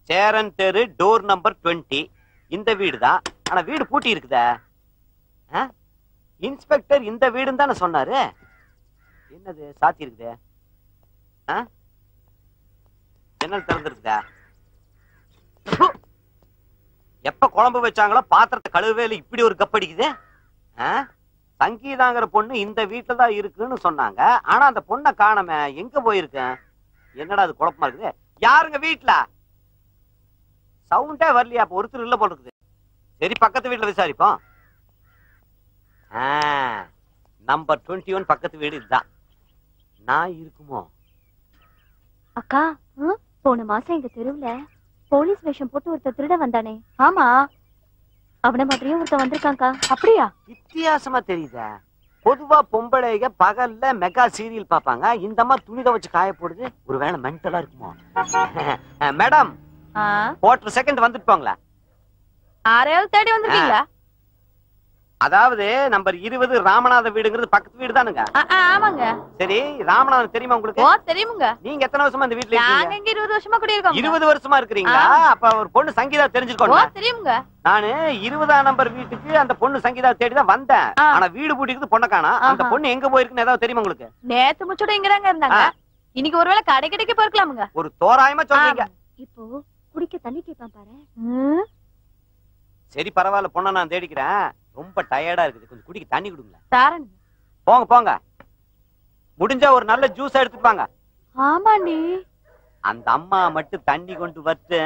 சேரன் தெரு door number 20. இந்த வீடு தான். ஆனா வீடு பூட்டி இருக்குதா? இன்ஸ்பெக்டர் இந்த வீடுன்னு தானே சொன்னாரு. என்னது சாத்தி இருக்குதே? ஜன்னல் திறந்துருக்குதா? எப்ப குழம்பு வச்சாங்களோ பாத்திரத்தை கழுவே இல்லை, இப்படி ஒரு கப்படிக்குது. சங்கீதாங்கிற பொண்ணு இந்த வீட்டுல தான் இருக்குன்னு சொன்னாங்க. ஆனா அந்த பொண்ணை காணமே, எங்க போயிருக்கேன்? என்னடா அது குழப்பமா இருக்குது? யாருங்க வீட்டுல? சவுண்டே வரலையா? அப்ப ஒருத்தர் இல்ல போல இருக்குது. சரி, பக்கத்து வீட்டுல விசாரிப்போம். நம்பர் 21 பக்கத்து வீடு இதுதான். நான் இருக்குமோ? அக்கா, போன மாசம் எங்க தெருவுல போலீஸ் வேஷம் போட்டு ஒருத்தர் திருட வந்தானே. ஆமா, அவன மாதிரியும் ஒருத்தர் வந்திருக்காங்கா. அப்படியா? வித்தியாசமா தெரியுதா? பொதுவா பொம்பளைங்க பகல்ல மெகா சீரியல் பாப்பாங்க. இந்த மாதிரி துணித வச்சு காய போடுது. ஒருவேளை மென்டலா இருக்குமோ? மேடம், போட்டு செகண்ட் வந்துட்டு போங்களா? ஆரையாவது தேடி வந்திருக்கீங்களா? அதாவது நம்பர் 20 ராமநாத வீடுங்கிறது பக்கத்து வீடு தானுங்க? ஆமாங்க. சரி, ராமநாதன் தெரியுமா உங்களுக்கு? தெரியுமுங்க. நீங்க எத்தனை வருஷமா இந்த வீட்ல இருக்கீங்க? நாங்க இங்க 20 வருஷமா குடியிருக்கோம். 20 வருஷமா இருக்கீங்களா? அப்ப ஒரு பொண்ணு சங்கீதா தெரிஞ்சுக்கோங்க. தெரியுங்க. நானு 20ஆம் நம்பர் வீட்டுக்கு அந்த பொண்ணு சங்கீதா தேடி தான் வந்தேன். ஆனா வீடு பூட்டிக்குது, பொண்ணை காணோம். அந்த பொண்ணு எங்க போயிருக்குன்னு ஏதாவது தெரியுமா உங்களுக்கு? நேத்து முச்சோட இங்கதாங்க இருந்தாங்க. இன்னைக்கு ஒருவேளை கடை கடைக்கு போயிருக்கலாமுங்க. ஒரு தோராயமா சொல்றீங்க. இப்போ குடிக்க தண்ணி கேட்பான் பாரு. சரி, பரவாயில்ல, பொண்ணை நான் தேடிக்கிறேன். ரொம்ப டயர்டா இருக்குது, கொஞ்சம் குடிக்க தண்ணி கொடுங்களேன். போங்க போங்க, முடிஞ்சா ஒரு நல்ல ஜூஸ் எடுத்துட்டு வாங்க. ஆமாண்டி. அந்த அம்மா மட்டும் தண்ணி கொண்டு வந்து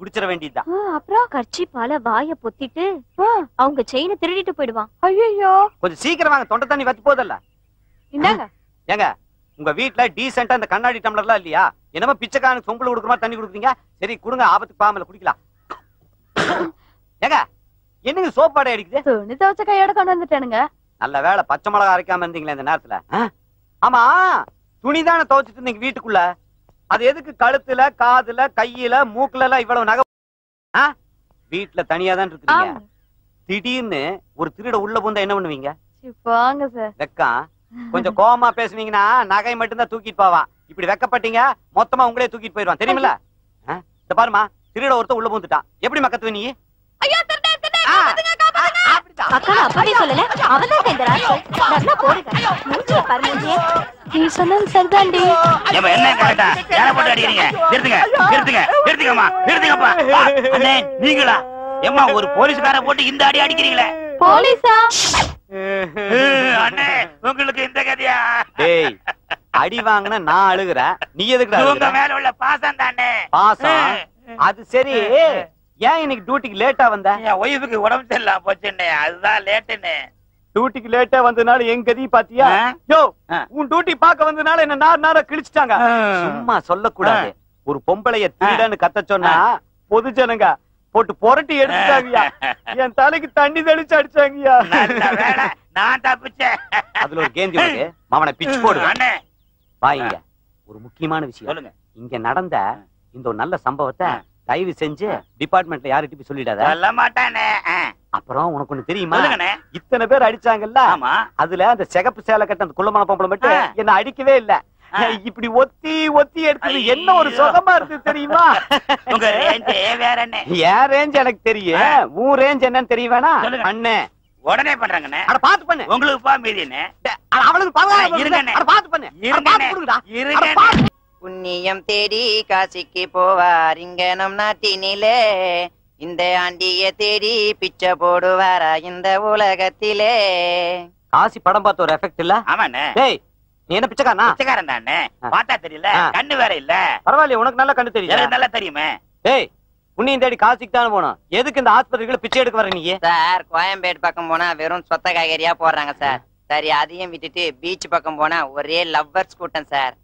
குடிச்சிட வேண்டியதுதான். அப்புறம் கர்ச்சிப்பால வாய பொத்திட்டு அவங்க செயினை திருடிட்டு போயிடுவான். ஐயோ, கொஞ்சம் சீக்கிரம் வாங்க, தொண்டை தண்ணி வச்சு போதல்ல. இந்தாங்க. ஏங்க, உங்க வீட்டுல டீசென்ட்டா அந்த கண்ணாடி டம்ளர்லாம் இல்லையா? என்னமோ பிச்சைக்காரனுக்கு சொம்புல கொடுக்குற மாதிரி தண்ணி கொடுக்குறீங்க. சரி கொடுங்க, ஆபத்துக்கு பாமல குடிக்கலாம். ஏங்க, என்னங்க சோப்பாடை அடிக்குது? துணி துவைச்ச கையோட கொண்டு வந்துட்டானுங்க. நல்ல வேலை பச்சை மிளகா அரைக்காம இருந்தீங்களே இந்த நேரத்துல. ஆமா, துணிதானே துவைச்சிட்டு இருந்தீங்க வீட்டுக்குள்ள. அது எதுக்கு கழுத்துல, காதுல, கையில, மூக்குல எல்லாம் இவ்வளவு நகை? வீட்டுல தனியா தான் இருக்கீங்க. திடீர்னு ஒரு திருட உள்ள பூந்தா என்ன பண்ணுவீங்க? வாங்க சார். வெக்கம். கொஞ்சம் கோவமா பேசுனீங்கன்னா நகை மட்டும் தான் தூக்கிட்டு போவான். இப்படி வெக்கப்பட்டீங்க மொத்தமா உங்களே தூக்கிட்டு போயிடுவான், தெரியுமில்ல? இந்த பாருமா, திருட ஒருத்த உள்ள பூந்துட்டான். எப்படி மக்கத்து நீ? நீங்களா ஏமா ஒரு போலீஸ்கார போட்டு இந்த அடி அடிக்கிறீங்களே? போலீஸா? அண்ணே, உங்களுக்கு இந்த கதையா? டேய், அடி வாங்கின நான் அழுகுறேன், நீ எதுக்கு? உங்க மேல உள்ள பாசம் தானே. பாசம்? அது சரி, ஏன் இன்னைக்கு டியூட்டிக்கு லேட்டா வந்த? என் ஒய்ஃபுக்கு உடம்பு சரியில்லாம போச்சுன்னு, அதுதான் லேட்டுன்னு. டியூட்டிக்கு லேட்டா வந்தனால என் கதி பாத்தியா? யோ, உன் டியூட்டி பாக்க வந்தனால என்ன நார கிழிச்சிட்டாங்க. சும்மா சொல்லக்கூடாது. ஒரு பொம்பளைய திருடன்னு கத்த சொன்னா பொது ஜனங்க போட்டு புரட்டி எடுத்துட்டாங்கயா. என் தலைக்கு தண்ணி தெளிச்சு அடிச்சாங்கயா. நான் தப்பிச்சேன். அதுல ஒரு கேந்தி வந்து மாமனை பிச்சு போடுவேன். வாங்க, ஒரு முக்கியமான விஷயம் சொல்லுங்க. இங்க நடந்த இந்த ஒரு நல்ல சம்பவத்தை தயவு செஞ்சு டிபார்ட்மெண்ட்ல யார்கிட்ட சொல்லிடாத. சொல்ல மாட்டானே. அப்புறம் உனக்கு ஒண்ணு தெரியுமா? இத்தனை பேர் அடிச்சாங்கல்ல, அதுல அந்த சிகப்பு சேலை கட்ட அந்த குள்ளமான பொம்பளை மட்டும் என்ன அடிக்கவே இல்ல. இப்படி ஒத்தி ஒத்தி எடுத்தது என்ன ஒரு சுகமா இருக்கு தெரியுமா? உங்க ரேஞ்ச் வேற என்ன? என் ரேஞ்ச் எனக்கு தெரியும், உன் ரேஞ்ச் என்னன்னு தெரிய வேணா? அண்ணே உடனே பண்றாங்கண்ணே. அட பாத்து பண்ணு. உங்களுக்கு பா மீதினே. அவளுக்கு இருங்கண்ணே. அட பாத்து பண்ணு. இருங்கண்ணே. புண்ணியம் தேடி காசிக்கு போவார் இங்க நம் நாட்டினிலே. இந்த ஆண்டிய தேடி பிச்சை போடுவாரா இந்த உலகத்திலே. காசி படம் பார்த்த ஒரு எஃபெக்ட் இல்ல? ஆமாண்ணே. டேய், நீ என்ன பிச்சைக்காரனா? பிச்சைக்காரன் தானே. பார்த்தா தெரியல, கண்ணு வேற இல்ல. பரவாயில்ல, உனக்கு நல்லா கண்ணு தெரியும். எனக்கு நல்லா தெரியுமே. டேய், புண்ணியம் தேடி காசிக்கு தானே போனோம், எதுக்கு இந்த ஆஸ்பத்திரிகளை பிச்சை எடுக்க வர நீ? சார், கோயம்பேடு பக்கம் போனா வெறும் சொத்த காய்கறியா போடுறாங்க சார். சரி, அதையும் விட்டுட்டு பீச் பக்கம் போனா ஒரே லவ்வர்ஸ் கூட்டம் சார்.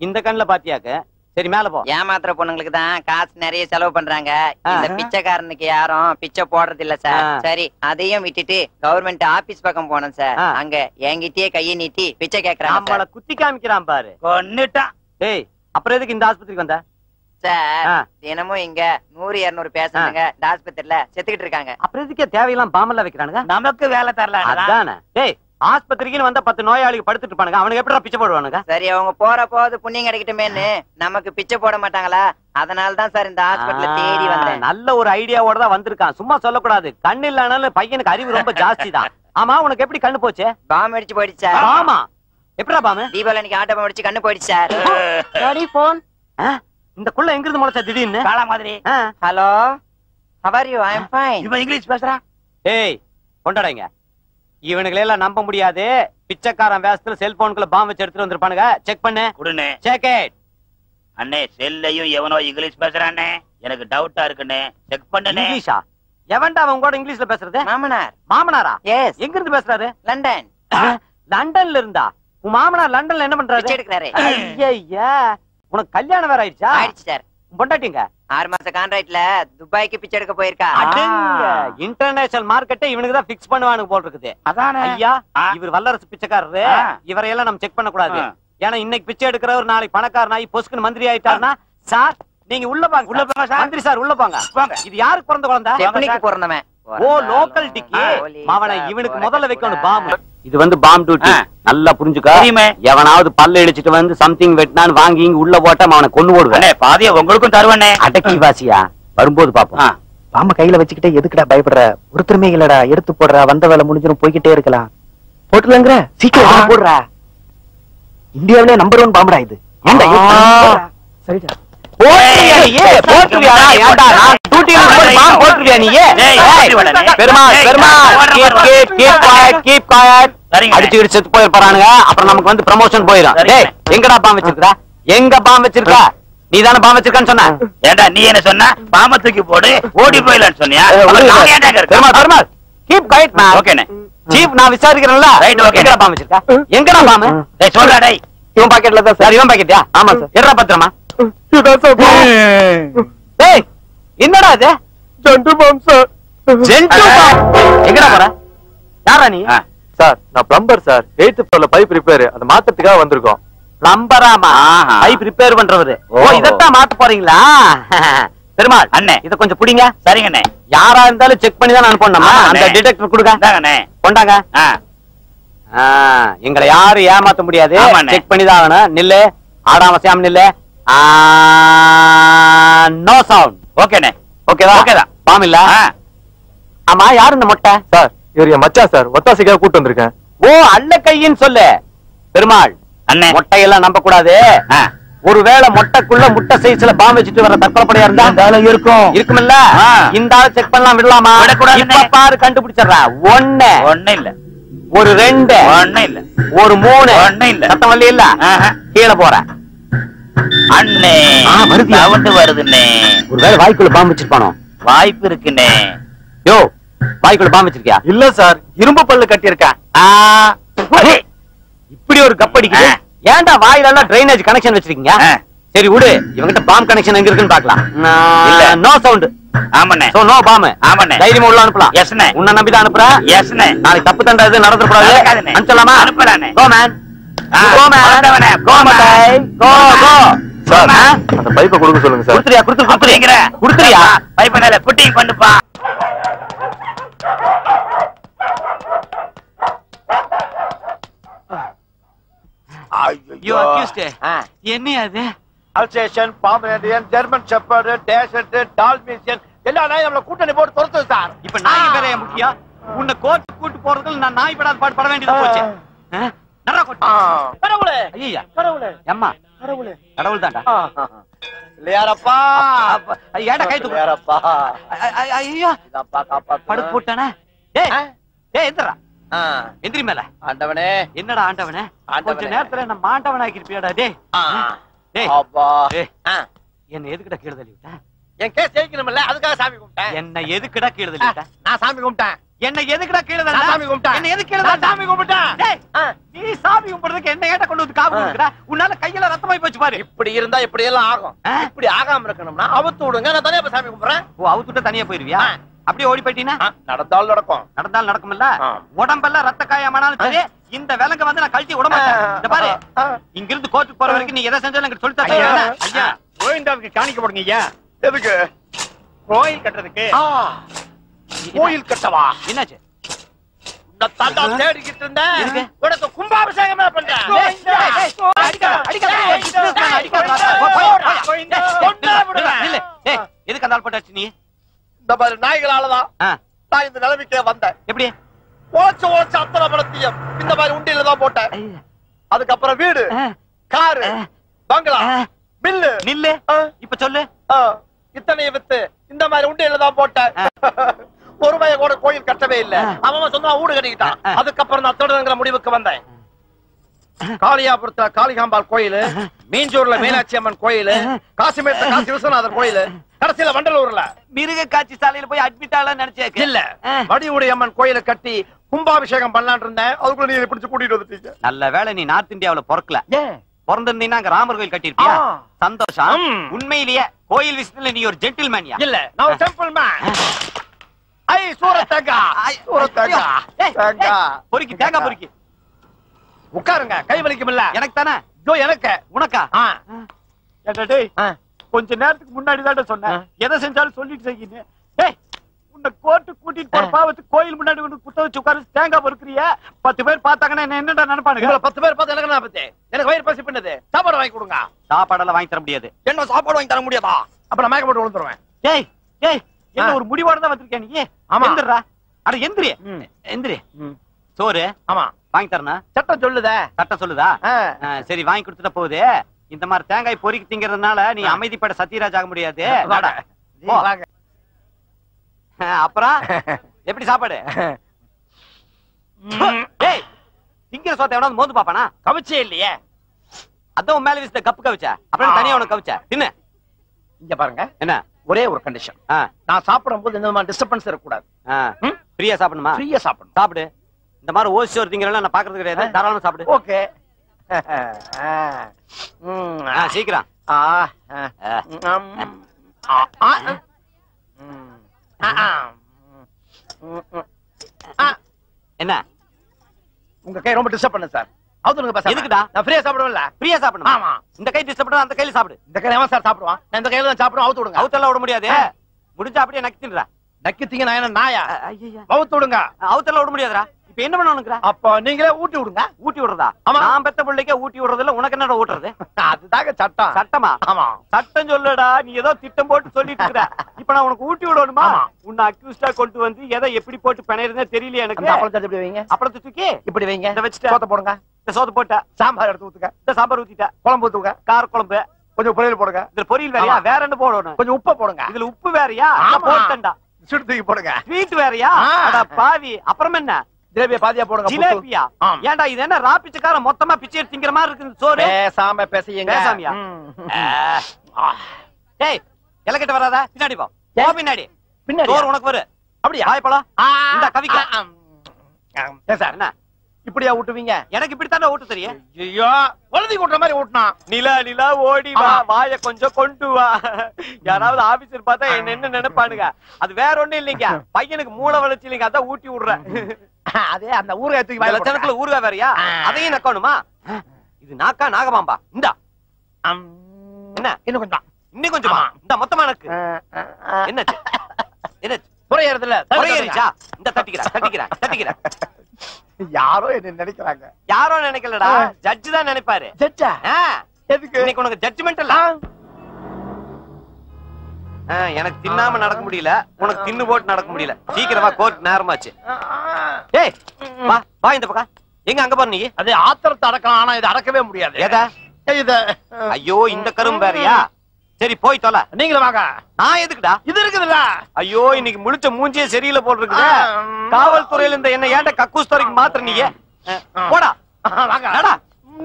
இந்த கண்ணுல பாத்தியாக்க? சரி, மேல போ. ஏமாத்திர பொண்ணுங்களுக்கு தான் காசு நிறைய செலவு பண்றாங்க. இந்த பிச்சைக்காரனுக்கு யாரும் பிச்சை போடுறது இல்ல சார். சரி, அதையும் விட்டுட்டு கவர்மெண்ட் ஆபீஸ் பக்கம் போனோம் சார். அங்க என்கிட்டயே கையை நீட்டி பிச்சை கேக்குறாங்க. நம்மள குத்தி காமிக்கிறான் பாரு. கொன்னுட்டான். டேய், அப்புறம் எதுக்கு இந்த ஆஸ்பத்திரிக்கு வந்த? சார், தினமும் இங்க 100-200 பேசணுங்க இந்த ஆஸ்பத்திரியில செத்துக்கிட்டு இருக்காங்க. அப்புறம் எதுக்கே தேவையெல்லாம் பாம்பெல்லாம் வைக்கிறானுங்க? நமக்கு வேலை தரல. அதானே. டேய், ஆஸ்பத்திரிக்குன்னு வந்தா 10 நோயாளிக்கு படுத்துட்டு இருப்பானுங்க. அவனுக்கு எப்படி பிச்சை போடுவானுங்க? சரி அவங்க போற போது புண்ணியம் கிடைக்கட்டுமேன்னு நமக்கு பிச்சை போட மாட்டாங்களா? அதனாலதான் சார் இந்த ஹாஸ்பிடல்ல தேடி வந்தேன். நல்ல ஒரு ஐடியாவோட தான் வந்திருக்கான். சும்மா சொல்லக்கூடாது. கண்ணு இல்லனாலும் பையனுக்கு அறிவு ரொம்ப ஜாஸ்தி தான். ஆமா, உனக்கு எப்படி கண்ணு போச்சு? பாம் அடிச்சு போயிடுச்சு சார். ஆமா, எப்படா பாமு? தீபாவளி அன்னைக்கு ஆட்டோ பாம் அடிச்சு கண்ணு போயிடுச்சு சார். Daddy phone. இந்த குள்ள எங்க இருந்து முளைச்சா திடீர்னு? காளா மாதிரி. Hello, how are you? I am fine. இவன் இங்கிலீஷ் பேசுறான். ஏய் கொண்டாடங்க. இவனுங்களை எல்லாம் நம்ப முடியாது. பிச்சைக்காரன் வேஷத்துல செல்போனுக்குள்ள பாம் வச்சு எடுத்துட்டு வந்திருப்பானுங்க. செக் பண்ணு. குடுனே. Check it. அண்ணே செல்லையும் எவனோ இங்கிலீஷ் பேசுறானே. எனக்கு டவுட்டா இருக்குனே. செக் பண்ணுனே. இங்கிலீஷா? எவன்டா அவன் கூட இங்கிலீஷ்ல பேசுறது? மாமனார். மாமனாரா? எஸ். எங்க இருந்து பேசுறாரு? லண்டன். லண்டன்ல இருந்தா? உன் மாமனார் லண்டன்ல என்ன பண்றாரு? பிச்சை எடுக்கறாரு. ஐயா, உனக்கு கல்யாணம் வேற ஆயிடுச்சா? ஆயிடுச்சு சார். பொண்டாட்டிங்க 6 மாச கான்ட்ராக்ட்ல துபாய்க்கு பிச்சை எடுக்க போயிருக்கா. இன்டர்நேஷனல் மார்க்கெட்டை இவனுக்கு தான் பிக்ஸ் பண்ணுவானுங்க போல் இருக்குது. அதானே. ஐயா, இவர் வல்லரசு பிச்சைக்காரரு. இவரையெல்லாம் நம்ம செக் பண்ண கூடாது. ஏன்னா இன்னைக்கு பிச்சை எடுக்கிறவர் நாளைக்கு பணக்காரன் ஆகி பொசுக்குன்னு மந்திரி ஆயிட்டாருன்னா, சார் நீங்க உள்ள பாங்க. உள்ள போங்க சார். மந்திரி சார் உள்ள பாங்க. இது யாருக்கு பிறந்த குழந்தை? டெக்னிக்கு பிறந்தவன். ஓ, லோக்கல் டிக்கி. மாவனை இவனுக்கு முதல்ல வைக்கணும் பாம். இது வந்து பாம் டியூட்டி. நல்லா புரிஞ்சுக்க. எவனாவது பல்ல இடிச்சிட்டு வந்து சம்திங் வெட்டினான்னு வாங்கி இங்க உள்ள போட்ட அவனை கொண்டு போடுவேன். பாதிய உங்களுக்கும் தருவனே. அடக்கி வாசியா, வரும்போது பாப்போம். பாம்ப கையில வச்சுக்கிட்டே எதுக்குடா பயப்படுற? ஒருத்தருமே இல்லடா, எடுத்து போடுறா. வந்த வேலை முடிஞ்சிடும், போய்கிட்டே இருக்கலாம். போட்டுலங்கிற சீக்கிரம் போடுறா. இந்தியாவிலே நம்பர் 1 பாம்படா இது. சரிடா. அடிச்சு போயிருப்பானுங்க. அப்புறம் நமக்கு வந்து ப்ரமோஷன் போயிடும். எங்கடா பாம் வச்சிருக்கா? எங்க பாம் வச்சிருக்கா? நீ தானே பாம் வச்சிருக்கான்னு சொன்ன. ஏண்டா நீ என்ன சொன்ன? பாம்ப தூக்கி போடு ஓடி போயிடலான்னு சொன்னியா? Perumal keep quiet man. ஓகேண்ணே. சீப் நான் விசாரிக்கிறேன்ல. Right, okay. எங்கடா பாம் வச்சிருக்கா? எங்கடா பாம்? டேய் சொல்றா டேய். இவன் பாக்கெட்ல தான் சார். இவன் பாக்கெட்டியா? ஆமா சார். எறா பத்திரமா? டேய் என்னடா இது? ஜென்டு பாம் சார். ஜென்டு பாம். எங்கடா போற? யாரா நீ? சார் நான் பிளம்பர் சார். 8th ஃப்ளோர்ல பைப் ரிப்பேர், அத மாத்தறதுக்காக வந்திருக்கோம். பிளம்பராமா? Pipe repair பண்றவரு. ஓ, இதத்தான் மாத்த போறீங்களா? பெருமாள் அண்ணே, இத கொஞ்சம் புடிங்க. சரிங்கண்ணே. யாரா இருந்தாலும் செக் பண்ணி தான் அனுப்பணுமா? அந்த டிடெக்டர் கொடுங்க. இந்தாங்கண்ணே. கொண்டாங்க. எங்களை யாரும் ஏமாத்த முடியாது. செக் பண்ணி தான் ஆகணும். நில்லு, ஆடாம சாம் நில்லு. No sound. ஓகேண்ணே. ஓகேவா? ஓகேதான். பாம் இல்ல? ஆமா, யாரு இந்த மொட்டை? சார் இவர் என் மச்சான் சார். ஒத்தாசைக்காக கூட்டு வந்திருக்கேன். ஓ, அல்ல கையின்னு சொல்லு. பெருமாள் அண்ணே, மொட்டையெல்லாம் நம்ப கூடாது. ஒருவேளை மொட்டைக்குள்ள முட்டை சைஸ்ல பாம் வச்சுட்டு வர தற்கொலைப்படையா இருந்தா இருக்கும். இருக்குமில்ல? இந்த ஆளை செக் பண்ணலாம், விடலாமா? இப்ப பாரு, கண்டுபிடிச்சிடுறா. ஒண்ணு இல்ல, ஒரு 2 இல்ல, ஒரு 3 இல்ல. சத்தம் வரல இல்ல. கீழே போற அண்ணே வருது வருதுண்ணே. ஒருவேளை வாய்க்குள்ள பாம்பு வச்சிருப்பானோ? வாய்ப்பு இருக்குண்ணே. யோ, வாய்க்குள்ள பாம்பு வச்சிருக்கியா? இல்ல சார், இரும்பு பல்லு கட்டி இருக்கேன். இப்படி ஒரு கப்படிக்குது. ஏன்டா வாயில எல்லாம் டிரைனேஜ் கனெக்ஷன் வச்சிருக்கீங்க? சரி விடு, இவங்கிட்ட பாம் கனெக்ஷன் எங்க இருக்குன்னு பாக்கலாம். இல்ல, நோ சவுண்ட். ஆமாண்ணே. So no bomb. ஆமாண்ணே. தைரியமா உள்ள அனுப்பலாம். எஸ்ண்ணே. உன்னை நம்பி தான் அனுப்புறேன். எஸ்ண்ணே. நாளைக்கு தப்பு தண்டை எதுவும் நடந்துற கூடாது. அனுப்பலாமா? அனுப்பலானே. Go man, go man, go man, go go. Sir அந்த பைப்பை கொடுக்க சொல்லுங்க சார். குடுத்துறியா? குடுத்துறியா? பைப்பை நல்ல புட்டிங் பண்ணுப்பா. என்ன அது? Alsatian, Pomeranian, German shepherd, T-shirt, Dalmatian எல்லா நாயும் நம்மள கூட்டணி போட்டு துரத்துது சார். இப்ப நாய் பேரே முக்கியம். உன்னை கோர்ட் கூட்டு போறதுக்கு நான் நாய் படாத பாடு பட வேண்டியது போச்சு. கடவுளே, ஐயா, கடவுளே, அம்மா, கடவுளே, கடவுள் தான்டா. இல்லையாரப்பா, ஏடா கை தூக்கு. இல்லையாரப்பா, ஐயோ இதப்பா காப்பாத்து. படுத்து போட்டானே. டேய் டேய், எந்திரா. எந்திரி மேல. ஆண்டவனே, என்னடா ஆண்டவனே? கொஞ்ச நேரத்துல நம்ம ஆண்டவனாக்கி இருப்பியாடா? டேய் டேய், அப்பா, என்ன எதுக்குடா கீழ தள்ளி விட்ட? என் கேஸ் ஜெயிக்கணும்ல, அதுக்காக சாமி கும்பிட்டேன். என்ன எதுக்குடா கீழ தள்ளி விட்ட? நான் சாமி கும்பிட்டேன். என்ன எதுக்குடா கீழ தள்ளி? நான் சாமி கும்பிட்டேன். என்ன எதுக்கு கீழ நான் சாமி கும்பிட்டேன். டேய், நீ சாமி கும்பிடுறதுக்கு என்ன ஏட்ட கொண்டு வந்து காவு குடுக்குற? உன்னால கையில ரத்தமாய் போச்சு பாரு. இப்படி இருந்தா இப்படி எல்லாம் ஆகும். இப்படி ஆகாம இருக்கணும்னா அவுத்து விடுங்க, நான் தனியா போய் சாமி கும்பிடுறேன். ஓ, அவுத்துட்ட தனியா போயிருவியா? அப்படியே ஓடி போயிட்டீனா? நடந்தாலும் நடக்கும். நடந்தாலும் நடக்கும்ல. உடம்பெல்லாம் ரத்த காயமானாலும் சரி, இந்த விலங்க வந்து நான் கழட்டி விட மாட்டேன். இந்த பாரு, இங்க இருந்து கோர்ட்டுக்கு போற வரைக்கும் நீ எதை செஞ்சாலும் எனக்கு சொல்லி தரேன். ஐயா, கோயிந்தாவுக்கு காணிக்க போடுங்க ஐயா. எதுக்கு? கோயில் கட்டுறதுக்கு. கோயில் கட்டவா? என்னாச்சு? தேடிக்கிட்டு இருந்தேன் உனக்கு கும்பாபிஷேகமே பண்றேன். எதுக்கு அந்த ஆள்பட்டாச்சு நீ? இந்த மாதிரி நாய்களாலதான் நான் இந்த நிலைமைக்கே வந்தேன். எப்படி உழைச்சு அத்தனை பணத்தையும் இந்த மாதிரி உண்டியில தான் போட்டேன். அதுக்கப்புறம் வீடு, காரு, பங்களா, மில்லு, நில்லு. இப்ப சொல்லு. இத்தனையை வித்து இந்த மாதிரி உண்டியில தான் போட்டேன். ஒரு பையன் கூட கோயில் கட்டவே இல்ல. அவன் சொன்னா வீடு கட்டிக்கிட்டான். அதுக்கப்புறம் நான் திருடங்கிற முடிவுக்கு வந்தேன். காளியாபுரத்துல காளிகாம்பாள் கோயில், மீஞ்சூர்ல மீனாட்சி அம்மன் கோயில், காசிமேட்ல காசி விஸ்வநாதர் கோயில், கடைசியில வண்டலூர்ல மிருக காட்சி சாலையில போய் அட்மிட் ஆகலாம் நினைச்சேன். இல்ல வடிவுடைய அம்மன் கோயில கட்டி கும்பாபிஷேகம் பண்ணலான் இருந்தேன். அதுக்குள்ள நீ பிடிச்சு கூட்டிட்டு வந்துட்டீங்க. நல்ல வேளை நீ நார்த் இந்தியாவுல பிறக்கல. பிறந்திருந்தீங்கன்னா அங்க ராமர் கோயில் கட்டிருப்பியா? சந்தோஷம். உண்மையிலேயே கோயில் விஷயத்துல நீ ஒரு ஜென்டில்மேனியா? இல்ல நான் ஒரு டெம்பிள் மேன். ஐ சூரத்தங்கா, சூரத்தங்கா, தங்கா பொறுக்கி தேங்காய் பொறுக்கி உட்காருங்க. கை வலிக்கும் இல்ல? எனக்கு தானே. ஜோ எனக்கு. உனக்கா? டேய் கொஞ்ச நேரத்துக்கு முன்னாடி தான் சொன்னேன் எதை செஞ்சாலும் சொல்லிட்டு செய்யுங்க. ஏய் உன்னை கோர்ட்டு கூட்டிட்டு போற பாவத்துக்கு கோயில் முன்னாடி கொண்டு குத்த வச்சு உட்காரு தேங்காய் பொறுக்கிறிய. 10 பேர் பார்த்தாங்கன்னா என்ன என்னடா நினைப்பானுங்க? 10 பேர் பார்த்து எனக்கு நான் பத்தி எனக்கு வயிறு பசி பண்ணுது. சாப்பாடு வாங்கி கொடுங்க. சாப்பாடெல்லாம் வாங்கி தர முடியாது. என்ன சாப்பாடு வாங்கி தர முடியாதா? அப்ப நான் மயக்க போட்டு விழுந்துருவேன். ஏய் ஏய் என்ன ஒரு முடிவோட தான் வந்திருக்கேன் நீ? எந்திரா. அட எந்திரி எந்திரி. சோறு ஆமா வாங்கி தரணும். சட்டம் சொல்லுதே. சட்டம் சொல்லுதா? சரி வாங்கி கொடுத்துட்ட போகுது. இந்த மாதிரி தேங்காய் பொறுக்கி திங்கிறதுனால நீ அமைதிப்பட சத்யராஜ் ஆக முடியாது. அப்புறம் எப்படி சாப்பாடு? ஏய் திங்கிற சோத்தை எவனாவது மோந்து பாப்பானா? கவிச்சே இல்லையே. அதான் மேல வீச கப்பு கவிச்ச அப்புறம் தனியா உனக்கு கவிச்ச தின்னு. இங்க பாருங்க என்ன ஒரே ஒரு கண்டிஷன். நான் சாப்பிடும் போது இந்த மாதிரி டிஸ்டர்பன்ஸ் இருக்கக்கூடாது. ஃப்ரீயா சாப்பிடணுமா? ஃப்ரீயா சாப்பிடணும். சாப்பிடு. இந்த மாதிரி ஓசி ஒரு திங்கிறலாம் நான் பாக்குறது கிடையாது. தாராளமா சாப்பிடு. ஓகே சீக்கிரம். என்ன உங்க கை ரொம்ப டிஸ்டர்ப் பண்ணு சார். எதுக்குடா? நான் ஃப்ரீயா சாப்பிடுவேன்ல. ஃப்ரீயா சாப்பிடணும். ஆமா. இந்த கை டிஸ்டர்ப் பண்ணா அந்த கையில சாப்பிடு. இந்த கையில ஏன் சார் சாப்பிடுவான்? நான் இந்த கையில தான் சாப்பிடுவேன். அவுத்து விடுங்க. அவுத்தெல்லாம் விட முடியாது. முடிஞ்சா அப்படியே நக்கி தின்றா. நக்கி திங்க நான் என்ன நாயா? அவுத்து விடுங்க. அவுத்தெல்லாம் விட முடியாதுடா. இப்ப என்ன பண்ணணும்ங்கற? அப்ப நீங்களே ஊட்டி விடுங்க. ஊட்டி விடுறதா? நான் பெத்த பிள்ளைக்கே ஊட்டி விடுறது இல்ல. உனக்கு என்னடா ஊட்டுறது? அதுதாங்க சட்டம். சட்டமா? ஆமா. சட்டம் சொல்லுடா. நீ ஏதோ திட்டம் போட்டு சொல்லிட்டு இருக்கற. இப்ப நான் உனக்கு ஊட்டி விடணுமா? உன்னை அக்யூஸ்டா கொண்டு வந்து எதை எப்படி போட்டு பிணைறதே தெரியல எனக்கு. அப்பளத்தை எப்படி வைங்க? அப்பளத்தை தூக்கி இப்படி வைங்க. இத வச்சிட்டு சோத்த போடுங்க. இந்த சோத்த போட்ட சாம்பார் எடுத்து ஊத்துங்க. இந்த சாம்பார் ஊத்திட்ட குழம்பு ஊத்துங்க. கார குழம்பு கொஞ்சம் பொரியல் போடுங்க. இதுல பொரியல் வேறயா? வேற என்ன போடணும்? கொஞ்சம் உப்பு போடுங்க. இதுல உப்பு வேறயா? போட்டேன்டா. ஸ்வீட் தூக்கி போடுங்க. ஸ்வீட் வேறயா? அட பாவி. அப்புறம் என்ன? ஜிலேபியா பாதியா போடுங்க. ஜிலேபியா? ஏன்டா இது என்ன ராப்பிச்சக்கார மொத்தமா பிச்சை எடுத்து திங்கற மாதிரி இருக்கு சோறு? பேசாம பேசியங்க. பேசாமியா? டேய் எலக்கிட்ட வராதா? பின்னாடி போ. போ பின்னாடி. பின்னாடி சோறு உனக்கு வரு. அப்படியே ஹாய் பழம். இந்த கவிக்க. சார் என்ன இப்படியா ஊட்டுவீங்க? எனக்கு இப்படி தானே ஊட்ட தெரியும். ஐயோ வலதி கூட்டுற மாதிரி ஊட்டனா. நிலா நிலா ஓடி வா வாய கொஞ்சம் கொண்டு வா. யாராவது ஆபீசர் பார்த்தா என்ன நினைப்பானுங்க? அது வேற ஒண்ணும் இல்லைங்க. பையனுக்கு மூளை வளர்ச்சி இல்லைங்க. அதான் ஊட்டி விடுறேன். அதே அந்த ஊறுகாய் தூக்கி வாயில லட்சணத்துல ஊறுகாய் வேறயா? அதையும் நக்கணுமா? இது நாக்கா நாகமாம்பா? இந்தா என்ன இன்னும் கொஞ்சம் இன்னும் கொஞ்சமா இந்த மொத்தமா எனக்கு என்னாச்சு? என்னாச்சு? புறையறதுல புறையறிச்சா? இந்த தட்டிக்கிறேன். யாரோ என்ன நினைக்கிறாங்க. யாரோ நினைக்கலடா. ஜட்ஜ் தான் நினைப்பாரு. ஜட்ஜா? எதுக்கு? இன்னைக்கு உனக்கு ஜட்ஜ்மென்ட் இல்ல. எனக்கு தின்னாம நடக்க முடியல. உனக்கு தின்னு போட்டு நடக்க முடியல. சீக்கிரமா கோர்ட் நேரமாச்சு. ஏய் வா வா இந்த பக்கம். எங்க அங்க போற நீ? அது ஆத்திரத்தை அடக்கலாம். ஆனா இது அடக்கவே முடியாது. எத? இது. ஐயோ இந்த கரும் வேறயா? சரி போய் தொலை. நீங்களும் வாங்க. நான் எதுக்குடா? இது இருக்குதுல்ல. ஐயோ இன்னைக்கு முழிச்ச மூஞ்சியே சரியில்லை போல் இருக்குது. காவல்துறையில இந்த என்ன ஏன்டா கக்கூஸ் துறைக்கு மாத்திர நீ? போடா வாங்க. நடா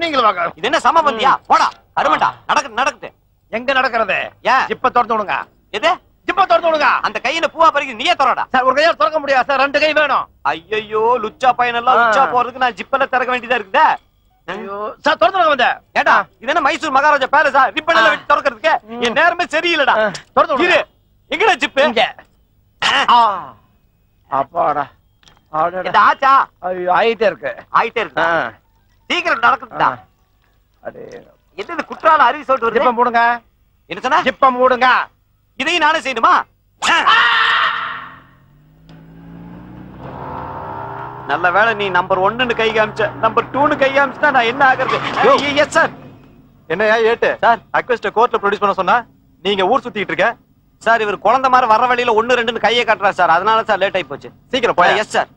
நீங்களும் வாங்க. இது என்ன சமபந்தியா? போடா அருமண்டா. நடக்குது. எங்க நடக்கிறது? ஏன் ஜிப்ப திறந்து விடுங்க. எது ஜிப்ப திறந்து விடுங்க. அந்த கையில பூவா பறிக்கு நீயே திறடா. சார் ஒரு கையால திறக்க முடியாது சார். 2 கை வேணும். ஐயோ லுச்சா பையன் எல்லாம் உச்சா போறதுக்கு நான் ஜிப்பல திறக்க வேண்டியதா இருக்குதே. ஐயோ சார் திறந்துங்க வந்த. ஏடா இது என்ன மைசூர் மகாராஜா பேலஸா? ரிப்பன்ல வெட்டி திறக்கிறதுக்கு என் நேரமே சரியில்லடா. திறந்து விடு. எங்கடா ஜிப்? இங்க. அப்பாடா. இது ஆச்சா? ஐயோ ஆயிட்டே இருக்கு. சீக்கிரம் நடக்குதுடா. அடே இது குற்றால அரிசி சோட்டு வருது. ஜிப்ப மூடுங்க. என்ன சொன்னா? ஜிப்ப மூடுங்க. இதையும் நானே செய்யணுமா? நல்ல வேளை நீ நம்பர் 1ன்னு கை காமிச்ச, நம்பர் 2ன்னு கை காமிச்சா நான் என்ன ஆகுறது? Yes sir. என்னையா ஏட்டு சார் அக்வெஸ்ட கோர்ட்ல ப்ரொடியூஸ் பண்ண சொன்னா நீங்க ஊர் சுத்திட்டு இருக்க சார். இவர் குழந்தை மாதிரி வர வழியில 1 2ன்னு கையை காட்டுறாரு சார், அதனால சார் லேட் ஆகி போச்சு. சீக்கிரம் போய். Yes sir.